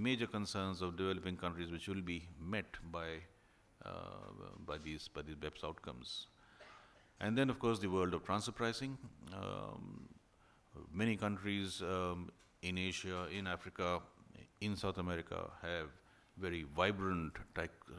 major concerns of developing countries which will be met by these BEPS outcomes. And then, of course, the world of transfer pricing. Many countries in Asia, in Africa, in South America have very vibrant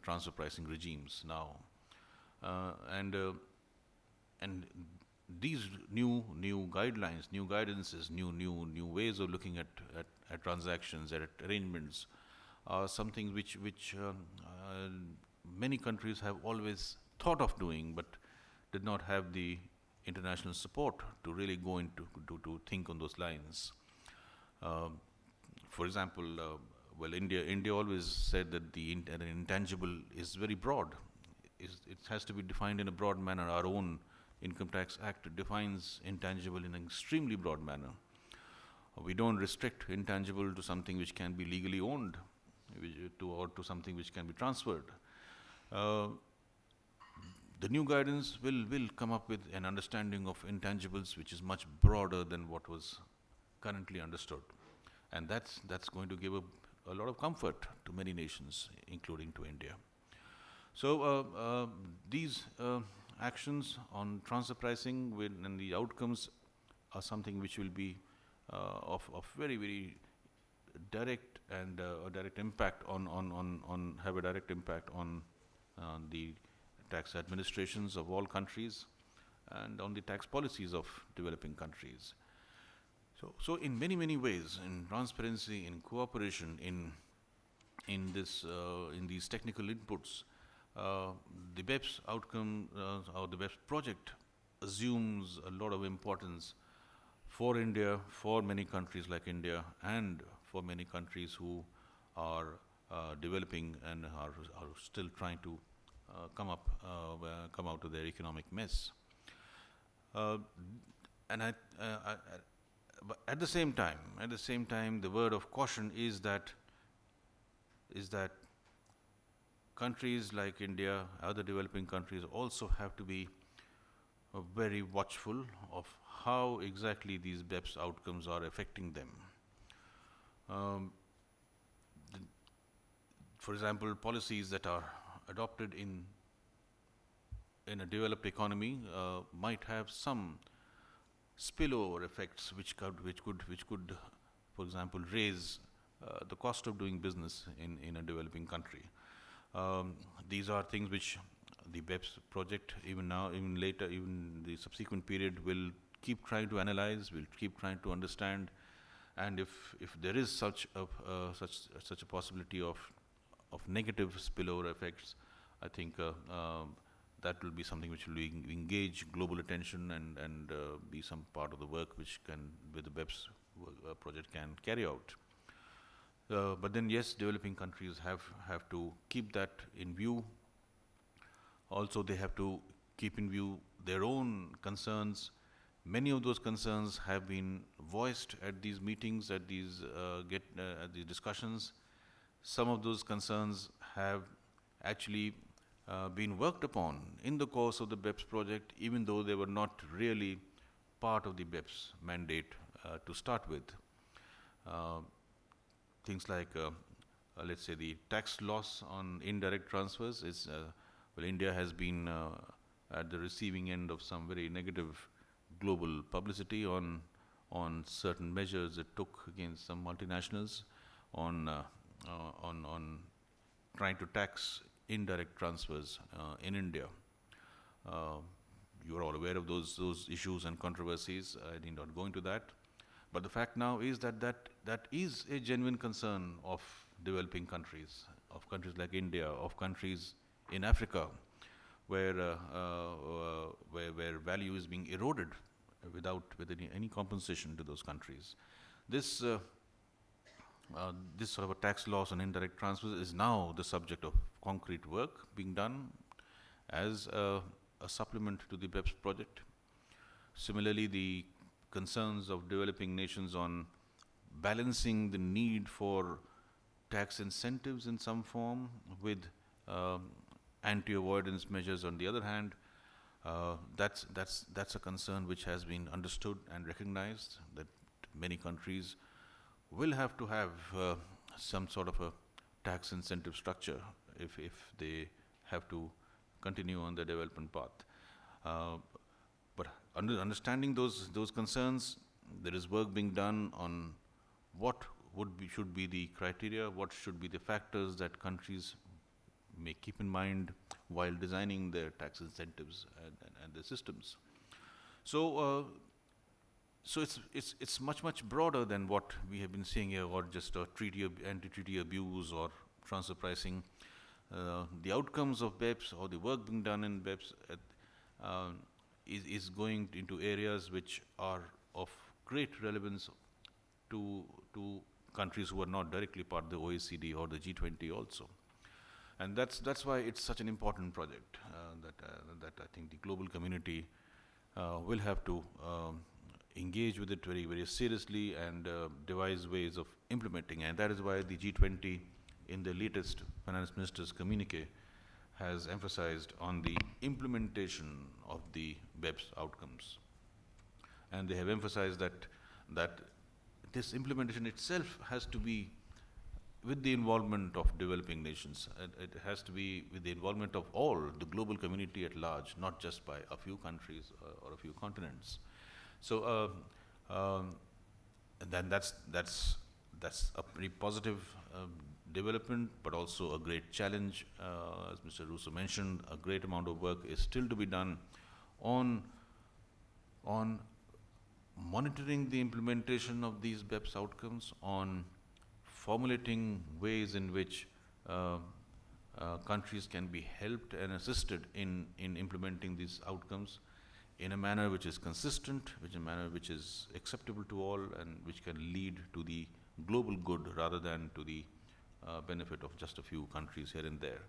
transfer pricing regimes now, and and these new guidelines, new guidances, new ways of looking at transactions, at arrangements, are something which many countries have always thought of doing, but did not have the international support to really go into to think on those lines. Um, for example, India always said that an intangible is very broad. It has to be defined in a broad manner. Our own Income Tax Act defines intangible in an extremely broad manner. We don't restrict intangible to something which can be legally owned, or to something which can be transferred. Uh, the new guidance will come up with an understanding of intangibles which is much broader than what was currently understood. And that's going to give a lot of comfort to many nations, including to India. So these actions on transfer pricing and the outcomes are something which will be of very, very direct and a direct impact on have a direct impact on the tax administrations of all countries and on the tax policies of developing countries. So in many, many ways, in transparency, in cooperation, in these technical inputs, the BEPS outcome or the BEPS project assumes a lot of importance for India, for many countries like India, and for many countries who are developing and are still trying to come out of their economic mess. Uh, and but at the same time, the word of caution is that countries like India, other developing countries, also have to be very watchful of how exactly these BEPS outcomes are affecting them. Um, for example, policies that are adopted in a developed economy might have some spillover effects which could, for example, raise the cost of doing business in a developing country. These are things which the BEPS project, even now, even later, even the subsequent period, will keep trying to analyze, will keep trying to understand, and if there is such a possibility of negative spillover effects, I think that will be something which will engage global attention and be some part of the work which the BEPS project can carry out. But then, yes, developing countries have to keep that in view. Also, they have to keep in view their own concerns. Many of those concerns have been voiced at these meetings, at these discussions. Some of those concerns have actually been worked upon in the course of the BEPS project, even though they were not really part of the BEPS mandate to start with. Uh, Things like, let's say, the tax loss on indirect transfers is, India has been at the receiving end of some very negative global publicity on certain measures it took against some multinationals on trying to tax indirect transfers in India. Uh, you are all aware of those issues and controversies. I need not go into that. But the fact now is that is a genuine concern of developing countries, of countries like India, of countries in Africa, where value is being eroded with any compensation to those countries. This this sort of a tax loss on indirect transfers is now the subject of concrete work being done as a supplement to the BEPS project. Similarly, the concerns of developing nations on balancing the need for tax incentives in some form with um, anti-avoidance measures on the other hand, that's a concern which has been understood and recognized, that many countries will have to have some sort of a tax incentive structure if they have to continue on the development path. Uh, but understanding those concerns, there is work being done on what should be the criteria, what should be the factors that countries may keep in mind while designing their tax incentives and their systems. So, so it's much broader than what we have been seeing here, or just a anti-treaty abuse or transfer pricing. The outcomes of BEPS or the work being done in BEPS is going into areas which are of great relevance to countries who are not directly part of the OECD or the G20 also. And that's why it's such an important project that I think the global community will have to engage with it very seriously and devise ways of implementing. And that is why the G20, in the latest finance ministers' communique, has emphasized on the implementation of the BEPS outcomes. And they have emphasized that this implementation itself has to be with the involvement of developing nations. It has to be with the involvement of all, the global community at large, not just by a few countries or a few continents. So then that's a pretty positive development, but also a great challenge. As Mr. Russo mentioned, a great amount of work is still to be done on monitoring the implementation of these BEPS outcomes, on formulating ways in which countries can be helped and assisted in implementing these outcomes in a manner which is consistent, which is a manner which is acceptable to all, and which can lead to the global good rather than to the benefit of just a few countries here and there.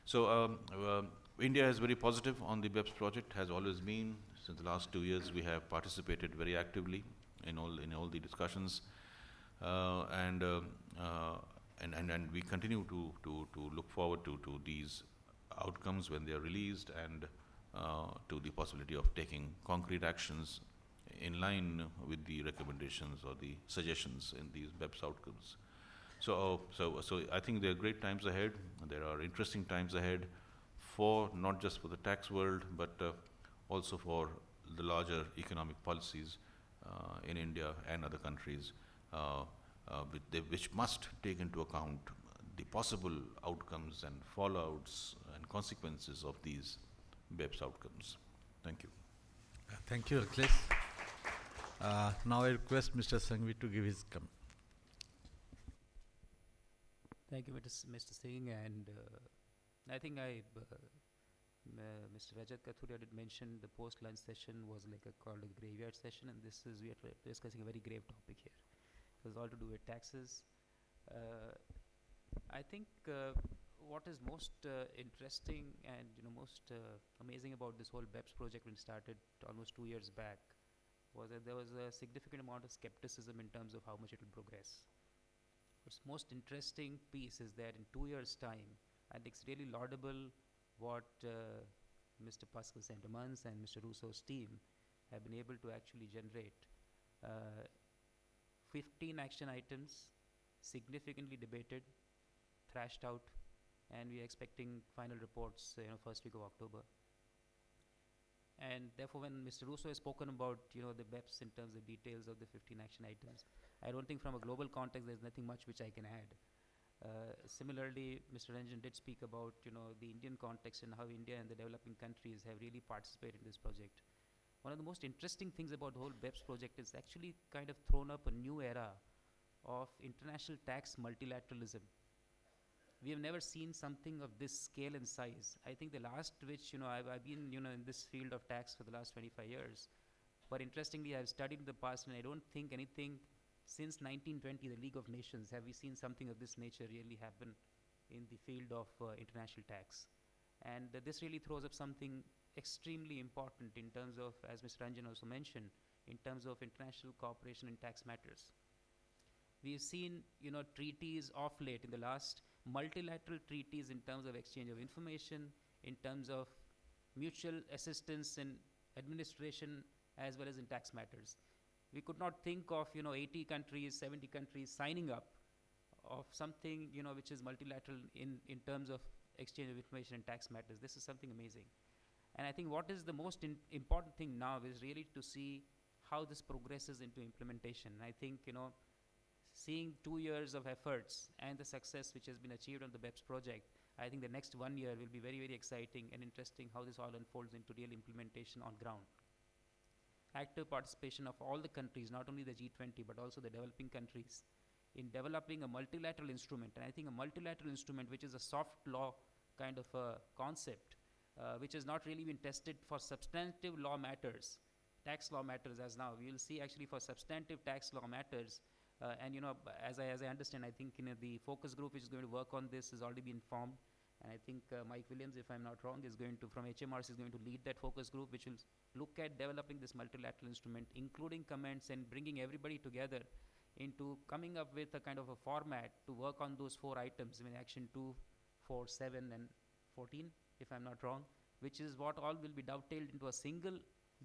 So India is very positive on the BEPS project, has always been. Since the last 2 years, we have participated very actively in all the discussions, and we continue to look forward to these outcomes when they are released, and to the possibility of taking concrete actions in line with the recommendations or the suggestions in these BEPS outcomes. So I think there are great times ahead. There are interesting times ahead for not just for the tax world, but also for the larger economic policies in India and other countries, which must take into account the possible outcomes and fallouts and consequences of these BEPS outcomes. Thank you. Thank you, Akhilesh. Now I request Mr. Sanghvi to give his comment. Thank you, Mr. Singh, and I think Mr. Rajat Kathuria did mention the post-lunch session was called a graveyard session, and we are discussing a very grave topic here. It was all to do with taxes. I think what is most interesting and most amazing about this whole BEPS project when it started almost 2 years back was that there was a significant amount of skepticism in terms of how much it will progress. What's most interesting piece is that in 2 years' time, I think it's really laudable what Mr. Pascal Saint-Amans and Mr. Russo's team have been able to actually generate. 15 action items, significantly debated, thrashed out, and we are expecting final reports first week of October. And therefore, when Mr. Russo has spoken about the BEPS in terms of details of the 15 action items, I don't think from a global context there's nothing much which I can add. Similarly, Mr. Ranjan did speak about the Indian context and how India and the developing countries have really participated in this project. One of the most interesting things about the whole BEPS project is actually kind of thrown up a new era of international tax multilateralism. We have never seen something of this scale and size. I think the last which, I've been, in this field of tax for the last 25 years. But interestingly, I've studied in the past, and I don't think anything since 1920, the League of Nations, have we seen something of this nature really happen in the field of international tax. And this really throws up something extremely important in terms of, as Mr. Ranjan also mentioned, in terms of international cooperation in tax matters. We've seen, treaties of late in the last, multilateral treaties in terms of exchange of information, in terms of mutual assistance in administration as well as in tax matters. We could not think of 80 countries, 70 countries signing up of something, you know, which is multilateral in terms of exchange of information and tax matters. This is something amazing. And I think what is the most important thing now is really to see how this progresses into implementation. And I think, you know, seeing 2 years of efforts and the success which has been achieved on the BEPS project, I think the next 1 year will be very, very exciting and interesting how this all unfolds into real implementation on ground. Active participation of all the countries, not only the G20, but also the developing countries, in developing a multilateral instrument. And I think a multilateral instrument, which is a soft law kind of a concept, which has not really been tested for substantive law matters, tax law matters as now. We will see actually for substantive tax law matters, and you know, as I understand, I think, you know, the focus group which is going to work on this has already been formed. And I think Mike Williams, if I'm not wrong, is going to, from HMRC, is going to lead that focus group, which will look at developing this multilateral instrument, including comments and bringing everybody together into coming up with a kind of a format to work on those 4 items, I mean, action 2, 4, 7, and 14, if I'm not wrong, which is what all will be dovetailed into a single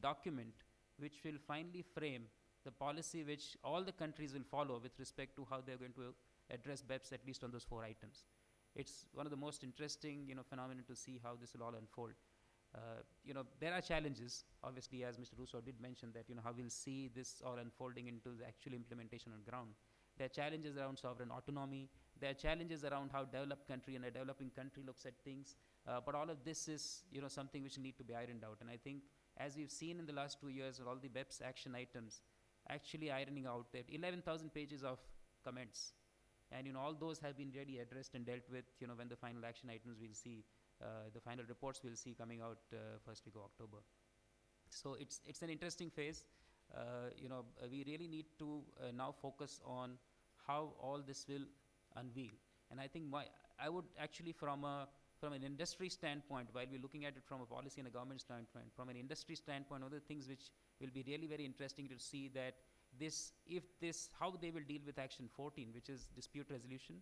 document, which will finally frame the policy which all the countries will follow with respect to how they're going to address BEPS, at least on those 4 items. It's one of the most interesting, you know, phenomenon to see how this will all unfold. You know, there are challenges, obviously, as Mr. Russo did mention, that, you know, how we'll see this all unfolding into the actual implementation on ground. There are challenges around sovereign autonomy. There are challenges around how developed country and a developing country looks at things. But all of this is, you know, something which need to be ironed out. And I think, as we've seen in the last 2 years, all the BEPS action items actually ironing out. There 11,000 pages of comments. And, you know, all those have been really addressed and dealt with, you know, when the final action items we'll see, the final reports we'll see coming out first week of October. So it's an interesting phase. You know, we really need to now focus on how all this will unveil. And I think I would actually, from an industry standpoint, while we're looking at it from a policy and a government standpoint, from an industry standpoint, one of the things which will be really very interesting to see that how they will deal with Action 14, which is dispute resolution.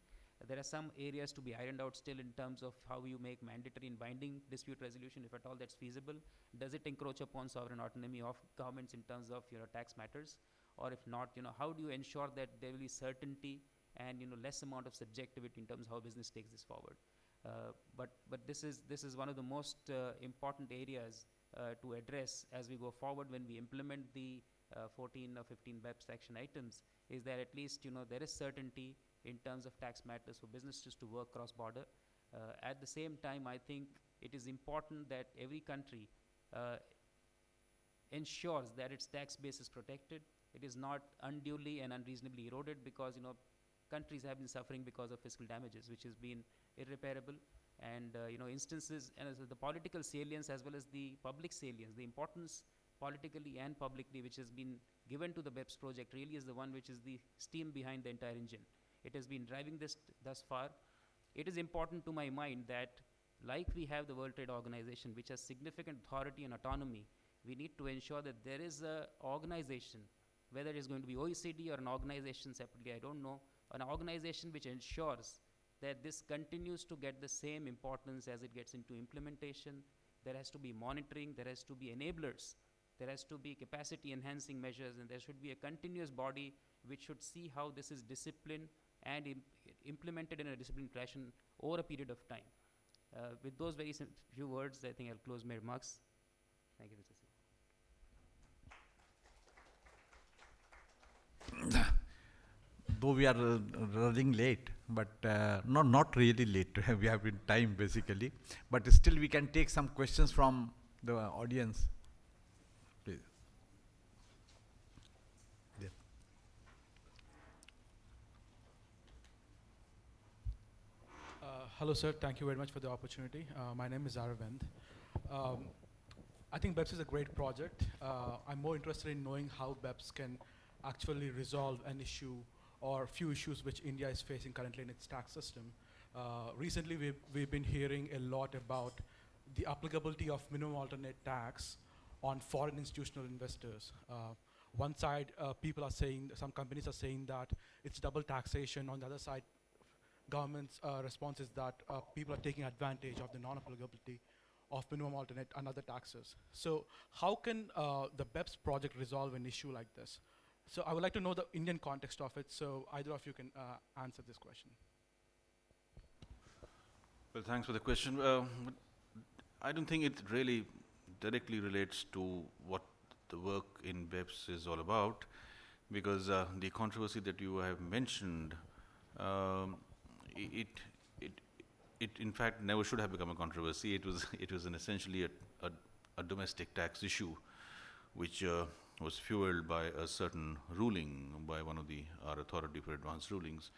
There are some areas to be ironed out still in terms of how you make mandatory and binding dispute resolution, if at all that's feasible. Does it encroach upon sovereign autonomy of governments in terms of, you know, tax matters? Or if not, you know, how do you ensure that there will be certainty and, you know, less amount of subjectivity in terms of how business takes this forward? But this is one of the most important areas to address as we go forward when we implement the 14 or 15 BEPS action items, is that at least, you know, there is certainty in terms of tax matters for businesses to work cross-border. At the same time, I think it is important that every country ensures that its tax base is protected. It is not unduly and unreasonably eroded, because, you know, countries have been suffering because of fiscal damages, which has been irreparable. And, you know, instances, and the political salience as well as the public salience, the importance politically and publicly which has been given to the BEPS project really is the one which is the steam behind the entire engine. It has been driving this thus far. It is important to my mind that, like we have the World Trade Organization, which has significant authority and autonomy, we need to ensure that there is a organization, whether it is going to be OECD or an organization separately, I don't know, an organization which ensures that this continues to get the same importance as it gets into implementation. There has to be monitoring, there has to be enablers, there has to be capacity enhancing measures, and there should be a continuous body which should see how this is disciplined and implemented in a disciplined fashion over a period of time. With those very few words, I think I'll close my remarks. Thank you, Mr. Singh. Though we are running late, but not really late. We have been time basically, but still we can take some questions from the audience. Please. Yeah. Hello, sir. Thank you very much for the opportunity. My name is Aravind. I think BEPS is a great project. I'm more interested in knowing how BEPS can actually resolve an issue or few issues which India is facing currently in its tax system. Recently, we've been hearing a lot about the applicability of minimum alternate tax on foreign institutional investors. One side, people are saying, some companies are saying that it's double taxation. On the other side, government's response is that people are taking advantage of the non-applicability of minimum alternate and other taxes. So how can the BEPS project resolve an issue like this? So I would like to know the Indian context of it, so either of you can answer this question. Well, thanks for the question. I don't think it really directly relates to what the work in BEPS is all about, because the controversy that you have mentioned, um, it, it, it in fact never should have become a controversy. It was essentially a domestic tax issue, which was fueled by a certain ruling by one of our authority for advanced rulings.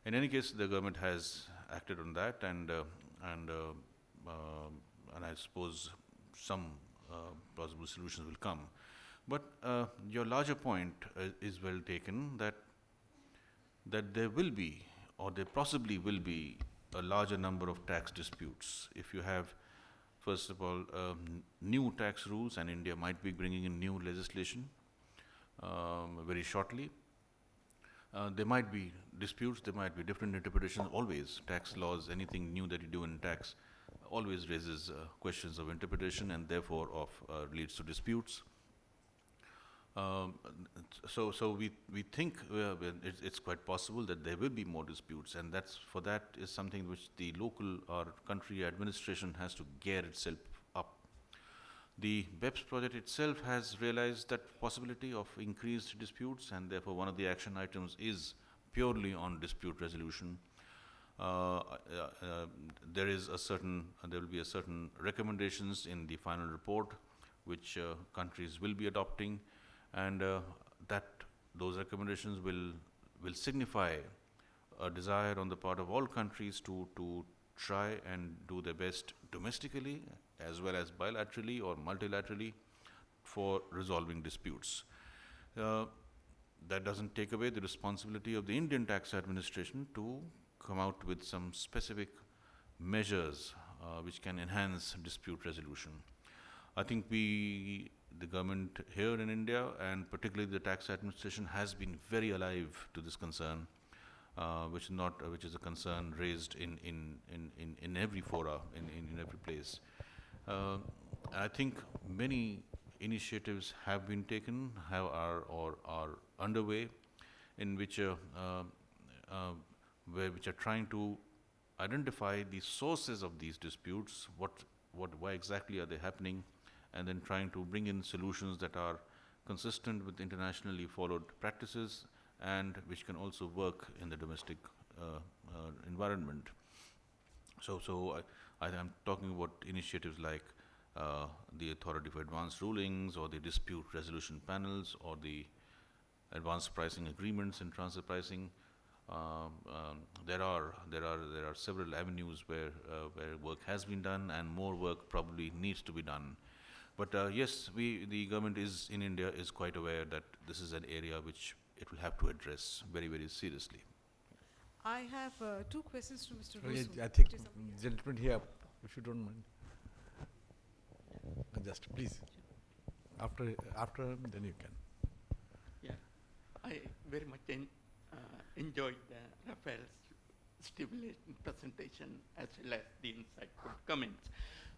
In any case, the government has acted on that, and I suppose some plausible solutions will come. But your larger point is well taken, that there will be, or there possibly will be, a larger number of tax disputes. If you have, first of all, new tax rules, and India might be bringing in new legislation very shortly. There might be disputes, there might be different interpretations, always. Tax laws, anything new that you do in tax, always raises questions of interpretation, and therefore leads to disputes. So we think it's quite possible that there will be more disputes, and for that is something which the local or country administration has to gear itself up. The BEPS project itself has realized that possibility of increased disputes, and therefore one of the action items is purely on dispute resolution. There will be a certain recommendations in the final report which countries will be adopting, and those recommendations will signify a desire on the part of all countries to try and do their best domestically as well as bilaterally or multilaterally for resolving disputes. That doesn't take away the responsibility of the Indian tax administration to come out with some specific measures which can enhance dispute resolution. I think the government here in India, and particularly the tax administration, has been very alive to this concern, which is a concern raised in every fora, in every place. I think many initiatives have been taken, are underway, in which which are trying to identify the sources of these disputes, why exactly are they happening, and then trying to bring in solutions that are consistent with internationally followed practices and which can also work in the domestic environment. So I'm talking about initiatives like the Authority for Advanced Rulings, or the dispute resolution panels, or the advanced pricing agreements in transfer pricing. There are several avenues where work has been done, and more work probably needs to be done. But yes, the government in India is quite aware that this is an area which it will have to address very, very seriously. I have two questions to Mr. Okay, Rusu. I think Which is something else. gentleman here, if you don't mind. Just please. After him, then you can. Yeah, I very much enjoyed Rafael's stimulating presentation as well as the insightful comments.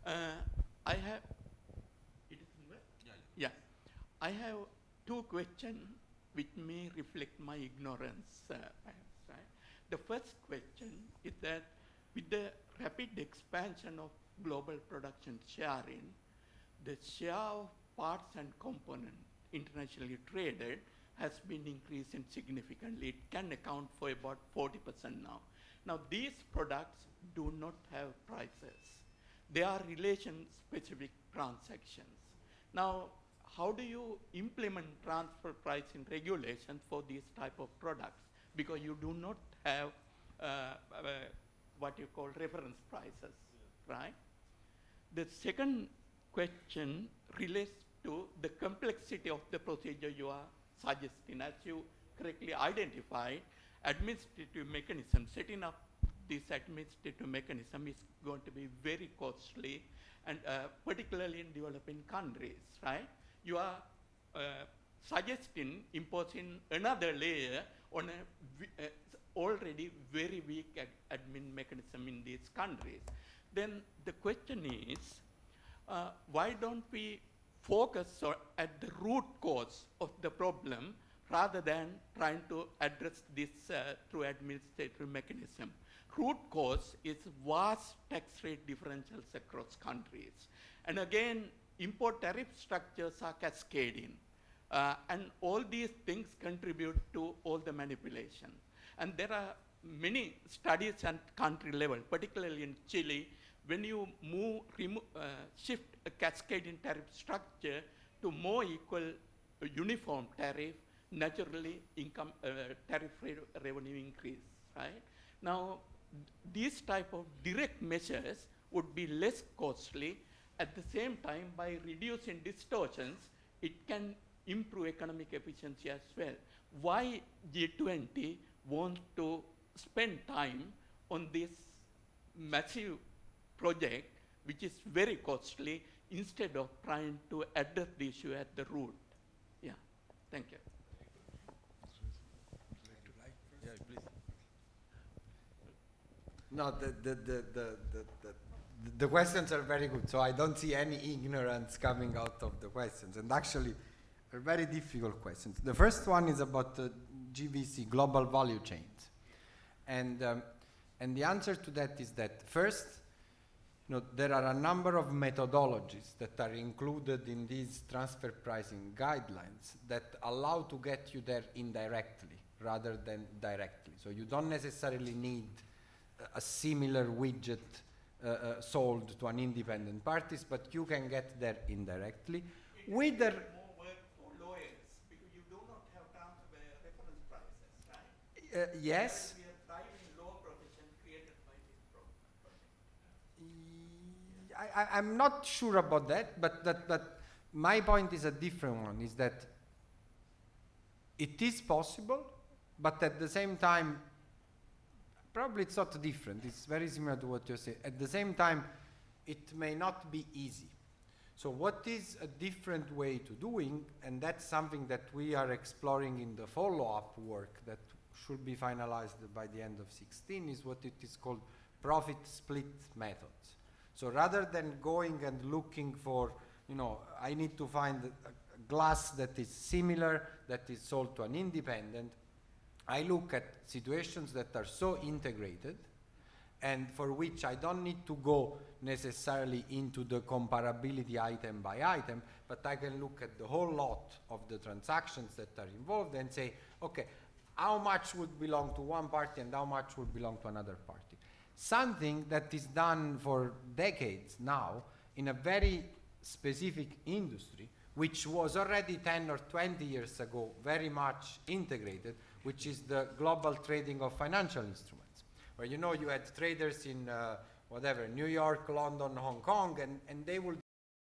I have, it is in where? Yeah. I have two questions which may reflect my ignorance, perhaps, right? The first question is that with the rapid expansion of global production sharing, the share of parts and components internationally traded has been increasing significantly. It can account for about 40% now. Now, these products do not have prices. They are relation-specific transactions. Now, how do you implement transfer pricing regulations for these type of products? Because you do not have what you call reference prices, right? The second question relates to the complexity of the procedure you are suggesting. As you correctly identified, administrative mechanism, setting up this administrative mechanism is going to be very costly, and particularly in developing countries, right? You are suggesting imposing another layer on a already very weak admin mechanism in these countries. Then the question is, why don't we focus at the root cause of the problem rather than trying to address this through administrative mechanism. Root cause is vast tax rate differentials across countries. And again, import tariff structures are cascading. And all these things contribute to all the manipulation. And there are many studies at country level, particularly in Chile, when you shift a cascading tariff structure to more equal uniform tariff, naturally income tariff revenue increase, right? Now, these type of direct measures would be less costly. At the same time, by reducing distortions, it can improve economic efficiency as well. Why G20 wants to spend time on this massive project, which is very costly, instead of trying to address the issue at the root? Yeah, thank you. Yeah, please. No, the questions are very good, so I don't see any ignorance coming out of the questions, and actually are very difficult questions. The first one is about the GVC, global value chains, and the answer to that is that first, there are a number of methodologies that are included in these transfer pricing guidelines that allow to get you there indirectly rather than directly. So you don't necessarily need a similar widget sold to an independent parties, but you can get there indirectly. Whether more work for lawyers, because you do not have reference prices, right? yes. We are thriving law profession created by this problem. I'm not sure about that, but my point is a different one, is that it is possible, but at the same time, probably it's not different. It's very similar to what you say. At the same time, it may not be easy. So what is a different way to doing, and that's something that we are exploring in the follow-up work that should be finalized by the end of 2016, is what it is called profit split methods. So rather than going and looking for, I need to find a glass that is similar, that is sold to an independent, I look at situations that are so integrated and for which I don't need to go necessarily into the comparability item by item, but I can look at the whole lot of the transactions that are involved and say, okay, how much would belong to one party and how much would belong to another party? Something that is done for decades now in a very specific industry, which was already 10 or 20 years ago very much integrated, which is the global trading of financial instruments, where you had traders in New York, London, Hong Kong, and they would